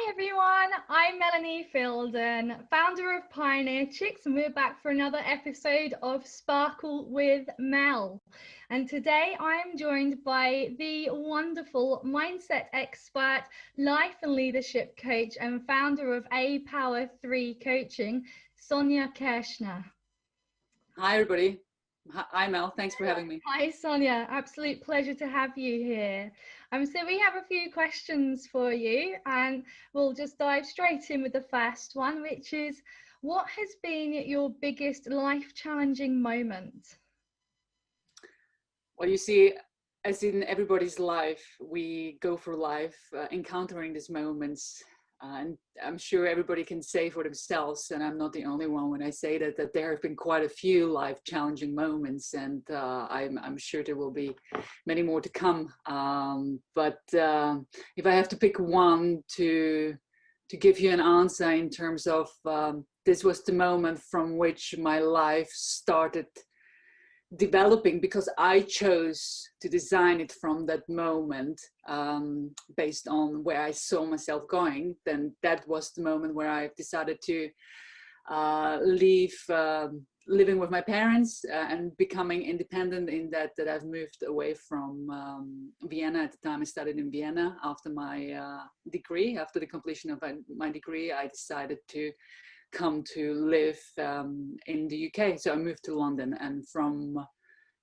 Hi everyone, I'm Mel Fielden, founder of Pioneer Chicks, and we're back for another episode of Sparkle with Mel. And today I'm joined by the wonderful mindset expert, life and leadership coach, and founder of A Power 3 Coaching, Sonja Kirschner. Hi everybody. Hi Mel, thanks for having me. Hi Sonja, absolute pleasure to have you here. So we have a few questions for you, and we'll just dive straight in with the first one, which is, what has been your biggest life challenging moment? Well, you see, as in everybody's life, we go through life encountering these moments, and I'm sure everybody can say for themselves, and I'm not the only one when I say that there have been quite a few life challenging moments, and I'm sure there will be many more to come. But if I have to pick one to give you an answer in terms of this was the moment from which my life started developing, because I chose to design it from that moment, based on where I saw myself going, then that was the moment where I decided to leave living with my parents and becoming independent, in that I've moved away from Vienna. At the time I studied in Vienna. After my degree, after the completion of my degree, I decided to come to live in the UK. So I moved to London, and from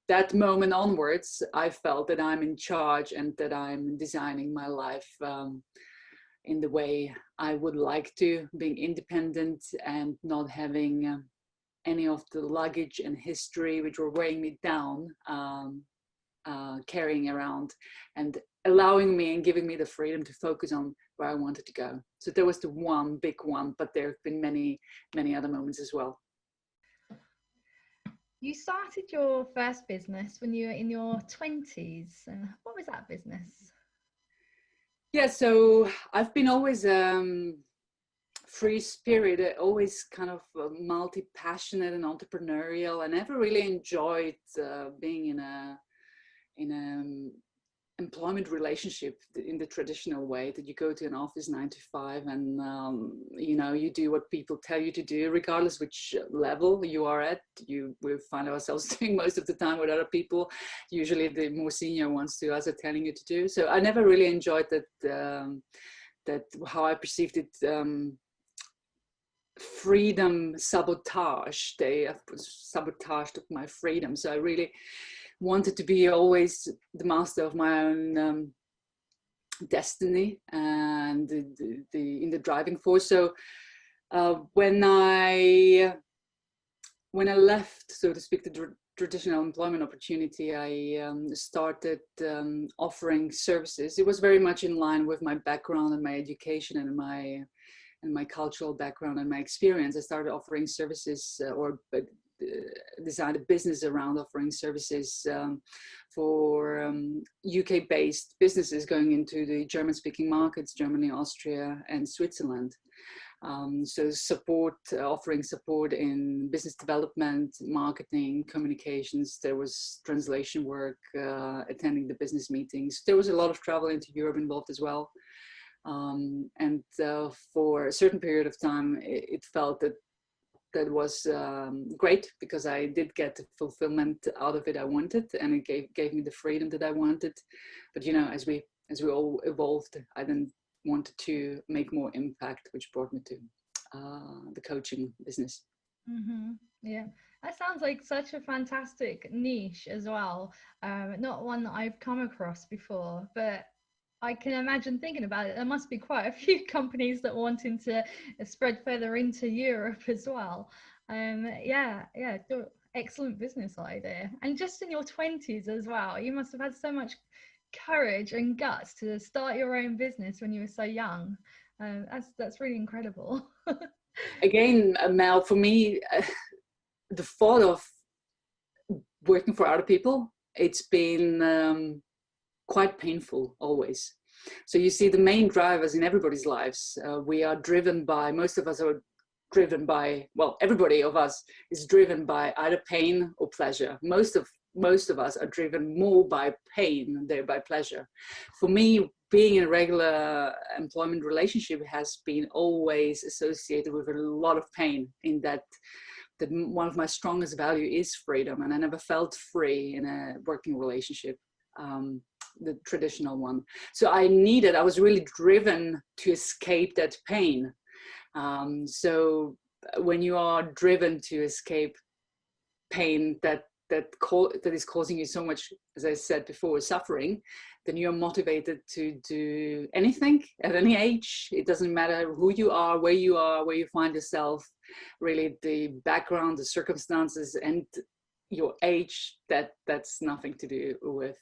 that moment onwards, I felt that I'm in charge and that I'm designing my life in the way I would like to, being independent and not having any of the luggage and history which were weighing me down, carrying around, and allowing me and giving me the freedom to focus on where I wanted to go. So there was the one big one, but there have been many, many other moments as well. You started your first business when you were in your 20s. What was that business? Yeah, so I've been always free spirit, always kind of multi-passionate and entrepreneurial. I never really enjoyed being in a employment relationship in the traditional way, that you go to an office 9 to 5 and you do what people tell you to do, regardless which level you are at. We find ourselves doing most of the time what other people, usually the more senior ones to us, are telling you to do. So I never really enjoyed that how I perceived it, freedom sabotage. They have sabotaged my freedom. So I really wanted to be always the master of my own destiny and in the driving force. So when I left, so to speak, the traditional employment opportunity, I started offering services. It was very much in line with my background and my education and my cultural background and my experience. I started offering services designed a business around offering services for UK-based businesses going into the German-speaking markets, Germany, Austria, and Switzerland. So offering support in business development, marketing, communications. There was translation work, attending the business meetings. There was a lot of travel into Europe involved as well. And for a certain period of time, it felt that was great, because I did get the fulfillment out of it I wanted, and it gave me the freedom that I wanted. But as we all evolved, I then wanted to make more impact, which brought me to the coaching business. Mm-hmm. Yeah, that sounds like such a fantastic niche as well. Not one that I've come across before, but I can imagine, thinking about it, there must be quite a few companies that are wanting to spread further into Europe as well. Yeah, excellent business idea. And just in your 20s as well, you must have had so much courage and guts to start your own business when you were so young. That's really incredible. Again, Mel, for me, the thought of working for other people, it's been quite painful always. So you see, the main drivers in everybody's lives, we are driven by, most of us are driven by, well, everybody of us is driven by either pain or pleasure. Most of most of us are driven more by pain than by pleasure. For me, being in a regular employment relationship has been always associated with a lot of pain, in that one of my strongest value is freedom, and I never felt free in a working relationship, the traditional one. So I was really driven to escape that pain. So when you are driven to escape pain that is causing you so much, as I said before, suffering, then you're motivated to do anything at any age. It doesn't matter who you are, where you find yourself, really the background, the circumstances, and your age, that's nothing to do with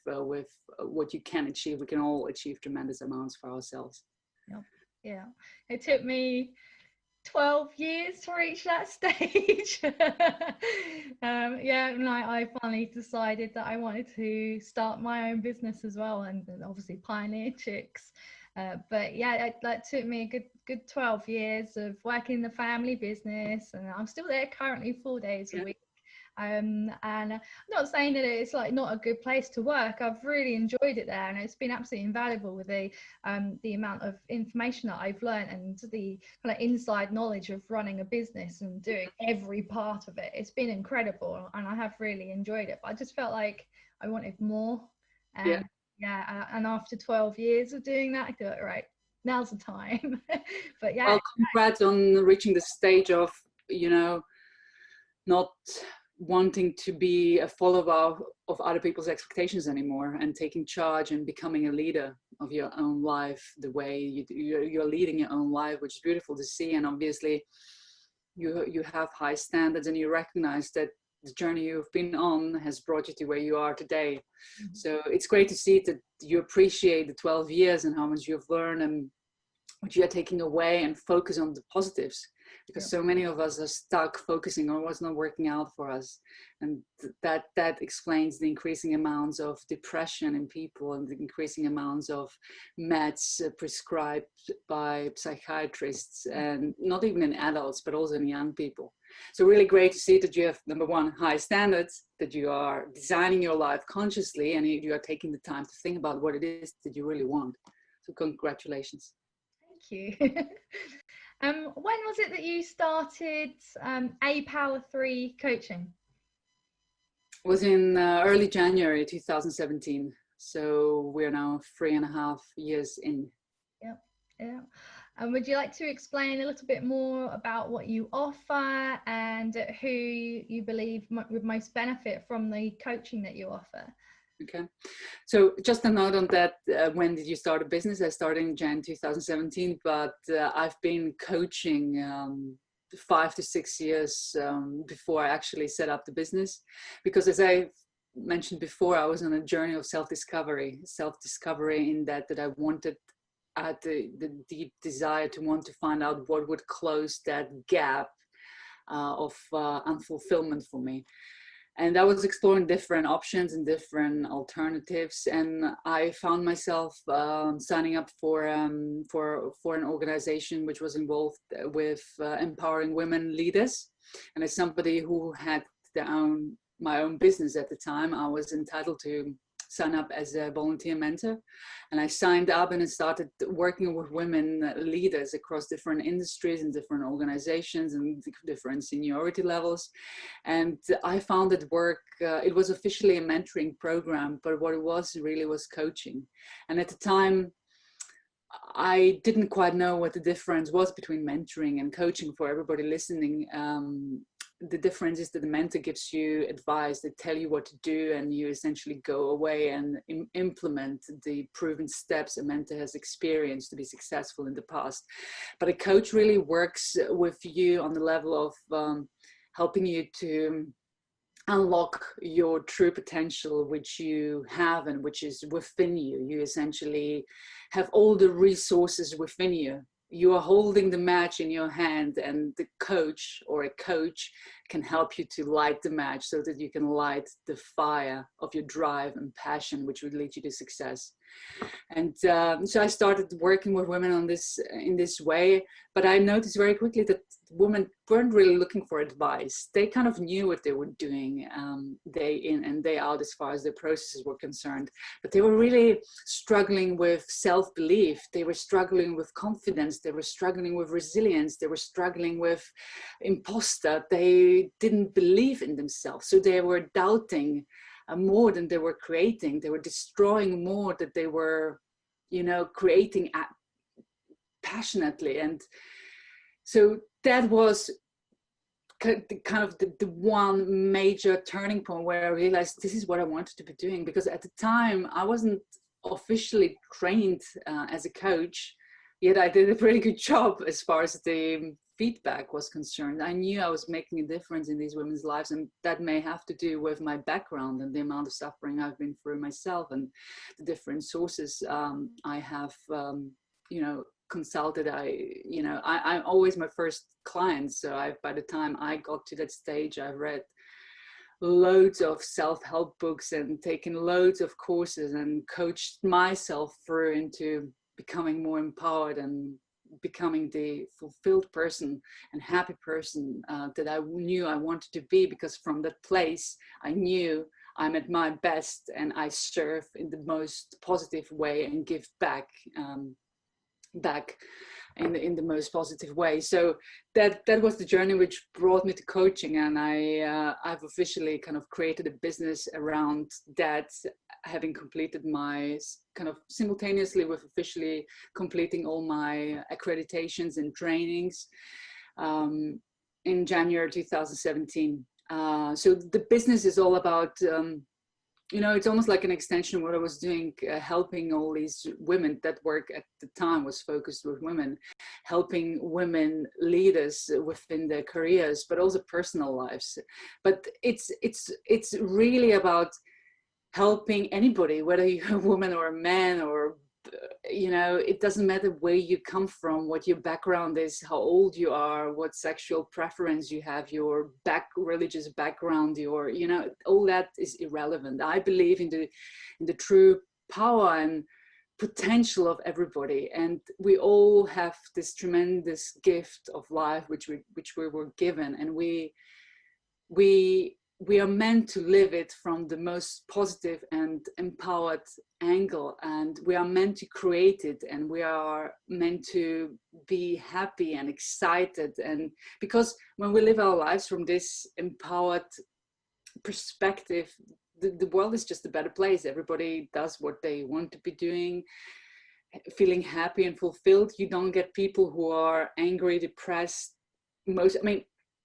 what you can achieve. We can all achieve tremendous amounts for ourselves. Yep. Yeah, it took me 12 years to reach that stage. Yeah, and I finally decided that I wanted to start my own business as well, and obviously pioneer chicks. But yeah, that took me a good 12 years of working in the family business, and I'm still there currently 4 days a week. And I'm not saying that it's like not a good place to work. I've really enjoyed it there, and it's been absolutely invaluable with the amount of information that I've learned, and the kind of inside knowledge of running a business and doing every part of it. It's been incredible, and I have really enjoyed it, but I just felt like I wanted more. And and after 12 years of doing that, I thought, right, now's the time. But yeah, well, congrats on reaching the stage of, not wanting to be a follower of other people's expectations anymore, and taking charge and becoming a leader of your own life, the way you're leading your own life, which is beautiful to see. And obviously you have high standards, and you recognize that the journey you've been on has brought you to where you are today. Mm-hmm. So it's great to see that you appreciate the 12 years and how much you've learned and what you are taking away, and focus on the positives, because so many of us are stuck focusing on what's not working out for us. And that explains the increasing amounts of depression in people, and the increasing amounts of meds prescribed by psychiatrists, and not even in adults, but also in young people. So really great to see that you have, number one, high standards, that you are designing your life consciously, and you are taking the time to think about what it is that you really want. So congratulations. Thank you. When was it that you started A Power 3 coaching? It was in early January 2017. So we're now 3.5 years in. Yeah. And would you like to explain a little bit more about what you offer, and who you believe would most benefit from the coaching that you offer? Okay, so just a note on that. When did you start a business? I started in Jan 2017, but I've been coaching 5 to 6 years before I actually set up the business, because as I mentioned before, I was on a journey of self-discovery in that I wanted, I had the deep desire to want to find out what would close that gap of unfulfillment for me. And I was exploring different options and different alternatives, and I found myself signing up for an organization which was involved with empowering women leaders. And as somebody who had my own business at the time, I was entitled to sign up as a volunteer mentor, and I signed up and started working with women leaders across different industries and different organizations and different seniority levels. And I found it it was officially a mentoring program, but what it was really was coaching. And at the time, I didn't quite know what the difference was between mentoring and coaching. For everybody listening, the difference is that the mentor gives you advice, they tell you what to do, and you essentially go away and implement the proven steps a mentor has experienced to be successful in the past. But a coach really works with you on the level of helping you to unlock your true potential, which you have and which is within you. You essentially have all the resources within you. You are holding the match in your hand, and the coach or a coach can help you to light the match so that you can light the fire of your drive and passion, which would lead you to success. And so I started working with women on this in this way. But I noticed very quickly that women weren't really looking for advice. They kind of knew what they were doing day in and day out as far as their processes were concerned. But they were really struggling with self-belief. They were struggling with confidence. They were struggling with resilience. They were struggling with imposter. They didn't believe in themselves. So they were doubting more than they were creating. They were destroying more than they were, you know, creating passionately. And so that was kind of the one major turning point where I realized this is what I wanted to be doing. Because at the time I wasn't officially trained as a coach, yet I did a pretty good job as far as the feedback was concerned. I knew I was making a difference in these women's lives, and that may have to do with my background and the amount of suffering I've been through myself, and the different sources I have, you know, consulted. I'm always my first client, so by the time I got to that stage, I read loads of self-help books and taken loads of courses and coached myself through into becoming more empowered and becoming the fulfilled person and happy person that I knew I wanted to be. Because from that place I knew I'm at my best and I serve in the most positive way and give back in the most positive way. So that was the journey which brought me to coaching, and I've officially kind of created a business around that, having completed my kind of simultaneously with officially completing all my accreditations and trainings in January 2017. So the business is all about you know, it's almost like an extension of what I was doing, helping all these women. That work at the time was focused with women, helping women leaders within their careers, but also personal lives. But it's really about helping anybody, whether you're a woman or a man, or you know, it doesn't matter where you come from, what your background is, how old you are, what sexual preference you have, your religious background, your, you know, all that is irrelevant. I believe in the true power and potential of everybody, and we all have this tremendous gift of life which we were given, and we are meant to live it from the most positive and empowered angle, and we are meant to create it, and we are meant to be happy and excited. And because when we live our lives from this empowered perspective, the world is just a better place. Everybody does what they want to be doing, feeling happy and fulfilled. You don't get people who are angry, depressed.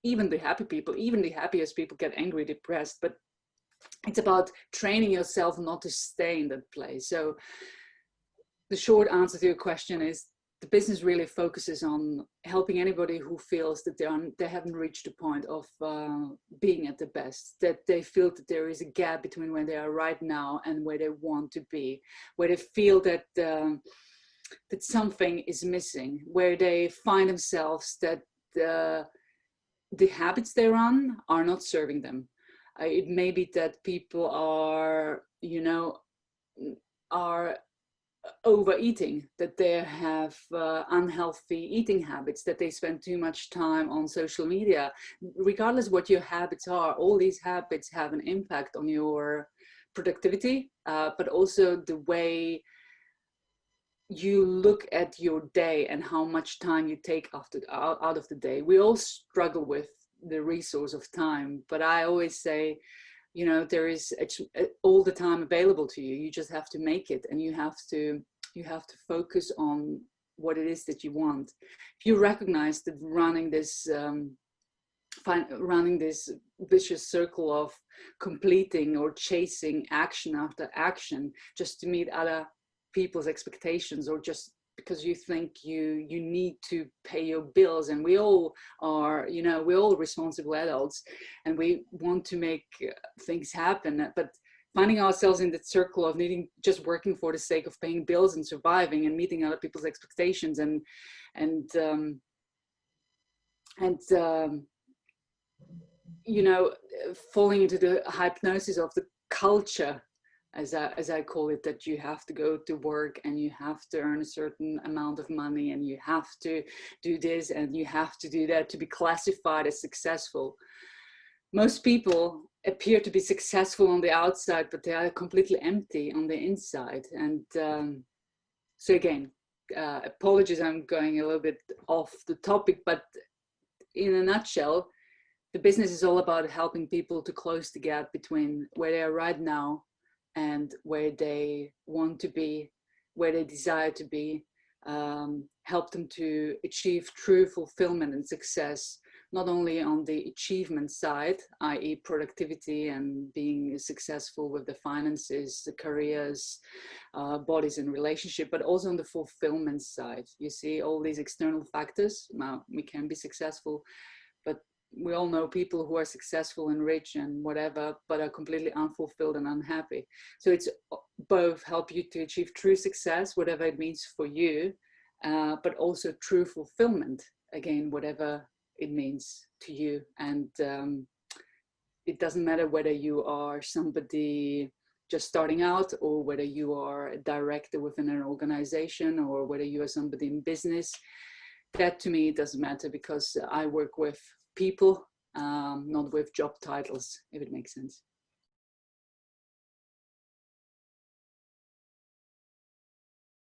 Even the happy people, even the happiest people get angry, depressed, but it's about training yourself not to stay in that place. So the short answer to your question is the business really focuses on helping anybody who feels that they haven't reached the point of being at the best, that they feel that there is a gap between where they are right now and where they want to be, where they feel that that something is missing, where they find themselves that the habits they're on are not serving them. It may be that people are, you know, are overeating, that they have unhealthy eating habits, that they spend too much time on social media. Regardless what your habits are, all these habits have an impact on your productivity, but also the way you look at your day and how much time you take out of the day. We all struggle with the resource of time, but I always say, you know, there is all the time available to you. You just have to make it, and you have to focus on what it is that you want. If you recognize that running this vicious circle of completing or chasing action after action just to meet other people's expectations, or just because you think you need to pay your bills, and we all are, you know, we're all responsible adults and we want to make things happen, but finding ourselves in that circle of needing, just working for the sake of paying bills and surviving and meeting other people's expectations, and you know, falling into the hypnosis of the culture as I call it, that you have to go to work and you have to earn a certain amount of money and you have to do this and you have to do that to be classified as successful. Most people appear to be successful on the outside, but they are completely empty on the inside. And so again, apologies, I'm going a little bit off the topic, but in a nutshell, the business is all about helping people to close the gap between where they are right now and where they want to be, where they desire to be, help them to achieve true fulfillment and success, not only on the achievement side, i.e. productivity and being successful with the finances, the careers, bodies and relationship, but also on the fulfillment side. You see all these external factors. Now, we can be successful, but we all know people who are successful and rich and whatever, but are completely unfulfilled and unhappy. So it's both help you to achieve true success, whatever it means for you, but also true fulfillment, again, whatever it means to you. And it doesn't matter whether you are somebody just starting out or whether you are a director within an organization or whether you are somebody in business. That to me doesn't matter, because I work with people, not with job titles, if it makes sense.